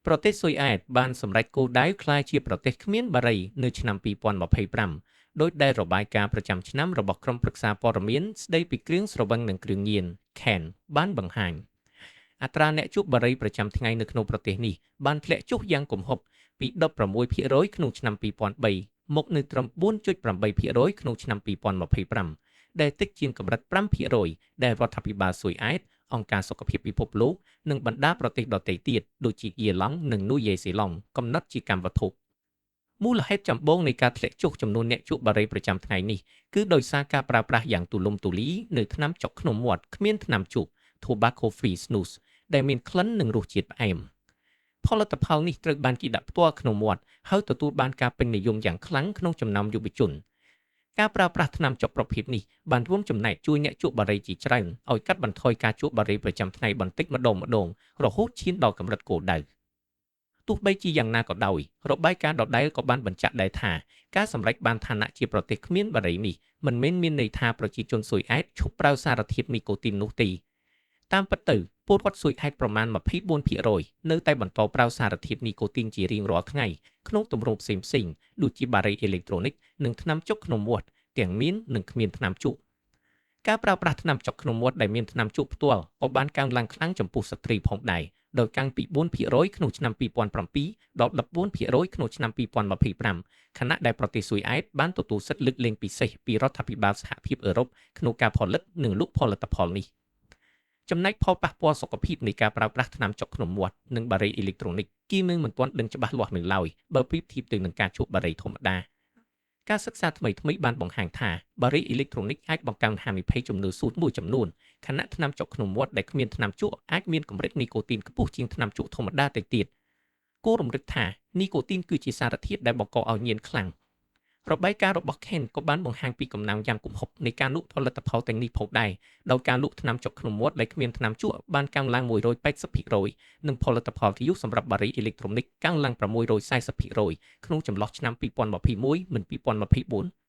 ប្រទេសស៊ុយអែតបានសម្រេចគោលដៅក្លាយជាប្រទេសគ្មានបារីនៅឆ្នាំ2025ដោយដែលរបាយការណ៍ប្រចាំឆ្នាំរបស់ក្រុមប្រឹក្សាព័ត៌មានស្ដីពីគ្រឿងស្រវឹងនិងគ្រឿងញៀន CAN បានបង្ហាញអត្រាអ្នកជួបបារីប្រចាំថ្ងៃនៅក្នុងប្រទេសនេះបានធ្លាក់ចុះយ៉ាងគំហុកពី16%ក្នុងឆ្នាំ2003មកនៅត្រឹម4.8%ក្នុងឆ្នាំ2025ដែលតិចជាងកម្រិត5%ដែលរដ្ឋាភិបាលស៊ុយអែតអង្គការសុខភាពពិភពលោកនិងបណ្ដាប្រទេសដទៃទៀតដូចជាអ៊ីឡង់និងនូវែលសេឡង់កំណត់ជាកម្មវត្ថុមូលហេតុចម្បងនៃការធ្លាក់ចុះចំនួនអ្នកជក់បារីប្រចាំថ្ងៃនេះគឺដោយសារការប្រើប្រាស់យ៉ាងទូលំទូលាយនៅថ្នាំចុកក្នុងមាត់គ្មានថ្នាំជក់ Tobacco Free Snus ដែលមានក្លិននិងរសជាតិផ្អែមផលិតផលនេះត្រូវបានគេដាក់ផ្ទាល់ក្នុងមាត់ហើយទទួលបានការពេញនិយមយ៉ាងខ្លាំងក្នុងចំណោមយុវជនការប្រើប្រាស់ថ្នាំចុកប្រភេទនេះបានរួមចំណែកជួយអ្នកជក់បារីជាច្រើនឲ្យកាត់បន្ថយការជក់បារីប្រចាំថ្ងៃបន្តិចម្ដងរហូតឈានដល់កម្រិតគោលដៅទោះបីជាយ៉ាងណាក៏ដោយរបាយការណ៍ដដែលក៏បានបញ្ជាក់ដែរថាការសម្រេចបានឋានៈជាប្រទេសគ្មានបារីនេះមិនមែនមានន័យថាប្រជាជនស៊ុយអែតឈប់ប្រើសារធាតុនីកូទីននោះទេតាមពិតទៅពលរដ្ឋស៊ុយអែតប្រមាណ 24% នៅតែបន្តប្រើសារធាតុនីកូទីនជារៀងរាល់ថ្ងៃក្នុងទម្រង់ផ្សេងៗដូចជាបារីអេឡិចត្រូនិកនិងថ្នាំចុកក្នុងមាត់ទាំងមាននិងគ្មានថ្នាំជក់ការប្រើប្រាស់ថ្នាំចុកក្នុងមាត់ដែលមានថ្នាំជក់ផ្ទាល់ក៏បានកើនឡើងខ្លាំងចំពោះស្ត្រីផងដែរដោយកើនពី 4% ក្នុងឆ្នាំ2007ដល់ 14% ក្នុងឆ្នាំ2025ខណៈដែលប្រទេសស៊ុយអែតបានទទួលសិទ្ធិលើកលែងពិសេសពីរដ្ឋាភិបាលសហភាពអឺរ៉ុបក្នុងការផលិតនិងលក់ផលិតផលនេះចំណែកផលប៉ះពាល់សុខភាពនៃការប្រើប្រាស់ថ្នាំចុកក្នុងមាត់និងបារីអេឡិចត្រូនិកគីមិនទាន់ដឹងច្បាស់លាស់នៅឡើយបើប្រៀបធៀបទៅនឹងការជក់បារីធម្មតាការសិក្សាថ្មីៗបានបង្ហាញថាបារីអេឡិចត្រូនិកអាចបង្កើនហានិភ័យជំងឺសួតមួយចំនួនខណៈថ្នាំចុកក្នុងមាត់ដែលគ្មានថ្នាំជក់អាចមានកម្រិតនីកូទីនខ្ពស់ជាងថ្នាំជក់ធម្មតាទៅទៀតគួររំលឹកថានីកូទីនគឺជាសារធាតុដែលបង្កឲ្យញៀនខ្លាំងរបាយការណ៍របស់ CAN ក៏បានបង្ហាញពីកំណើនយ៉ាងគំហុកនៃការលក់ផលិតផលទាំងនេះផងដែរដោយការលក់ថ្នាំចុកក្នុងមាត់ដែលគ្មានថ្នាំជក់បានកើនឡើង 180% និងផលិតផលធ្យូសសម្រាប់បារីអេឡិចត្រូនិកកើនឡើង 640% ក្នុងចន្លោះឆ្នាំ2021មិន2024